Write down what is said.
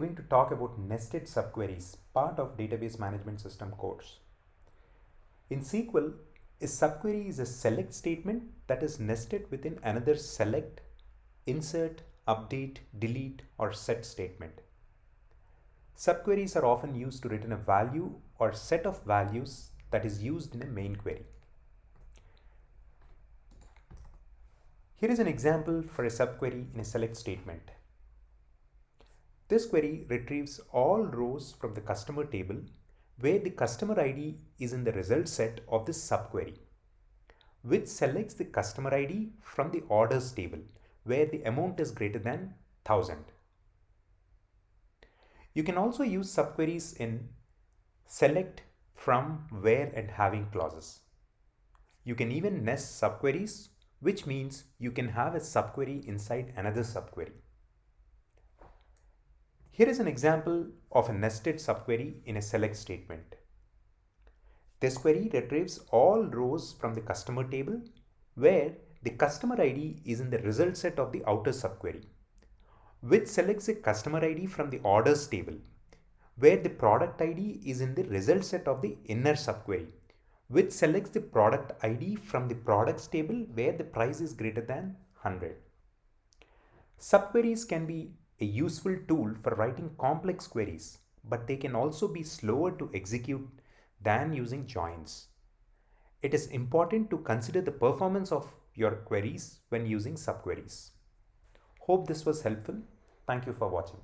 Going to talk about nested subqueries, part of database management system course. In SQL, a subquery is a select statement that is nested within another select, insert, update, delete, or set statement. Subqueries are often used to return a value or set of values that is used in a main query. Here is an example for a subquery in a select statement. This query retrieves all rows from the customer table where the customer ID is in the result set of this subquery, which selects the customer ID from the orders table where the amount is greater than 1000. You can also use subqueries in select, from, where, and having clauses. You can even nest subqueries, which means you can have a subquery inside another subquery. Here is an example of a nested subquery in a select statement. This query retrieves all rows from the customer table where the customer ID is in the result set of the outer subquery, which selects a customer ID from the orders table where the product ID is in the result set of the inner subquery, which selects the product ID from the products table where the price is greater than 100. Subqueries can be a useful tool for writing complex queries, but they can also be slower to execute than using joins. It is important to consider the performance of your queries when using subqueries. Hope this was helpful. Thank you for watching.